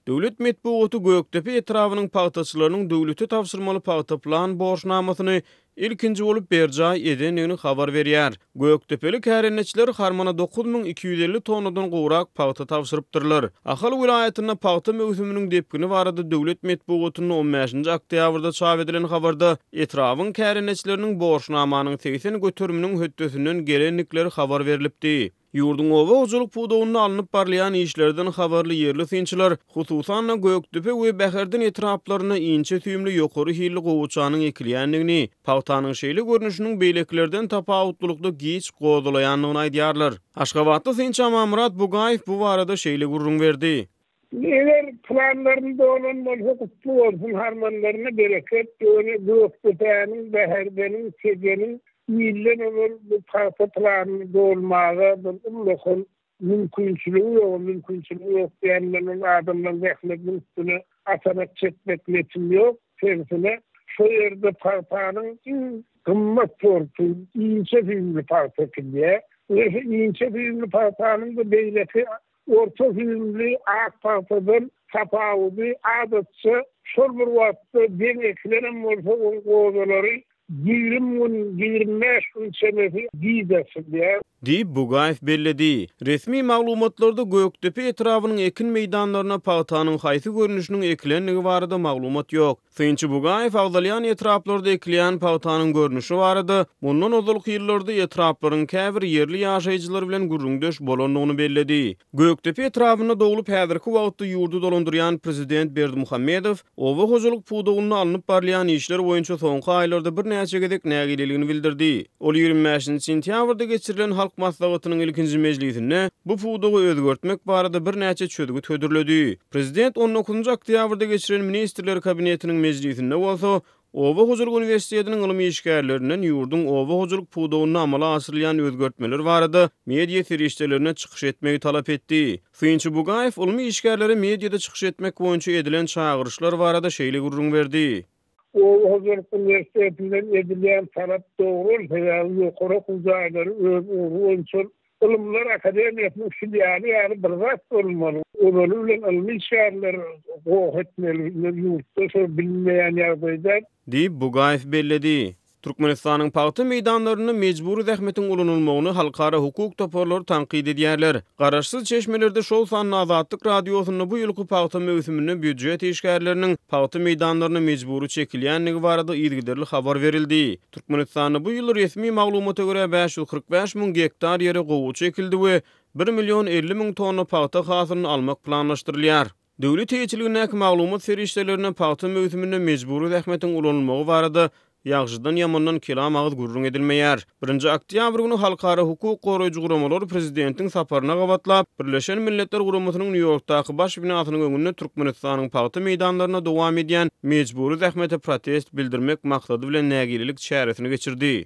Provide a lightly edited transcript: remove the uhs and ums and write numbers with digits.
Döwlet medeniýeti Göktepe etrawynyň paýtaçylarynyň döwleti tapşyrmaly paýta plan borçnamasyny ilkinji bolup berjay edenligini habar berýär. Göktepelik härenetçiler harmana 9250 tonnadan gowrak paýta tapşyrypdyrlar. Ahal vilayatyna paýta mewsüminiň depkini barada döwlet medeniýetiniň 15-nji oktýabrda çap edilen habarda etrawyň härenetçileriniň borçnamanyň tegisini götürmüniň höddesinden gelenlikleri habar berilipdi. Yurdun ova hojuluk pudowyny alınıp barlayan işlerden habarly yerli synçylar, hususan Göktepe we Bäherden etraplaryna inçe tüýümli ýokary hilli gowuçanyň ekilýänligini, paýtanyň şeýle görnüşiniň beýleklerden tapawutlukda giç godulaýanlygyny aýdýarlar. Aşgabatda synçy Amamrat Bugaýew bu barada şeýle gurrun berdi. Neler planlarında olan bolsa kutlu olsun, harmanlarına bereket, Göktepe'nin, Bäherdenin, Segenin, millen olur bu planı dolmağa, bu mümkünçülüğü yok diyenlerin adamların zehmetinin üstüne atanak çekmek netim yok. Tersine şu yerde partanın kımmat sortu, ince filmli partakı diye. İnce filmli partanın da beyleti orta filmli ak partadan tapavudi adatçı şorbur vattı den eklenen olsa o odaları 20-25 gün çemesi gidesin diye. Dip Bugaýew belledi. Resmi maglumatlarda Göktepe etrawynyň ekin meýdanlaryna paýtanyň haýsy görnüşiniň eklenligi barada maglumat ýok. Synçy Bugaýew agdalýan etraplarda ekleýän paýtanyň görnüşi barada mundan uzak ýyllarda etraplaryň käbir yerli ýaşaýjylar bilen gurrundeş bolanlygyny belledi. Göktepe etrawyna dogulup häzirki wagtda ýurdu dolandyrýan prezident Berdimuhammedow owa hojuluk pudowyny alınıp barlayan işler boýunça soňky aýlarda bir näçe gedek nägileligini bildirdi. Ol 25-nji sentýabrda geçirilen halk maslahatynyň ilkinji mejlisinde bu pudowy özgertmek barada bir näçe çödügi tödürledi. Prezident 19-njy oktýabrda geçirilen ministrler kabinetiniň mejlisinde bolsa, Owa Hojuluk Universitetiniň ilmi işgärlerinden ýurdun owa hojuluk pudowyny amala asyrlayan özgertmeler barada media serişdelerine çykyş etmegi talap etdi. Synçy Bugaýew ilmi işgärleri mediada çykyş etmek boýunça edilen çağırışlar barada şeýle gurrun berdi. O Hojuluk Üniversitetinden edilen talap dogry ýokary hujaýlary öz Ilmlar Akademiýasynyň filialy ýaly bir zat bolmaly. Olar bilen ilmi işgärler goýatmaly, ýurtda bilmeýän ýagdaýda. Dip Bugaýew belledi. Türkmenistanyň paýta meýdanlaryny mejburi zähmetiň ulanylmagyny halkara hukuk toparlary tanqid edýärler. Garaşsyz çeşmelerde şol sanly Azatlyk radiosyny bu ýylky paýta mewsümine büdjet işgärleriniň paýta meýdanlaryny mejburi çekilýänligi barada ýergiderli habar berildi. Türkmenistanyň bu ýyl resmi maglumata görä 545 000 hektar ýere gowu çekildi we 1.050.000 tonna paýta hasylyny almak planlaşdyrylýar. Döwlet teýçiligine maglumat serişdelerine paýta mewsümine mejburi zähmetiň ulanylmagy barada ýagşydan ýamandan kelam agyz gurrun edilmeýär. 1-nji oktýabr güni halkara hukuk goraýjy guramalar prezidentiň saparyna gabatlap, Birleşen Milletler Guramasynyň New Yorkdaky baş binasynyň öňünde Türkmenistanyň paýta meýdanlaryna dowam edýän mejburi zähmete protest bildirmek maksady bilen nägililik çäresini geçirdi.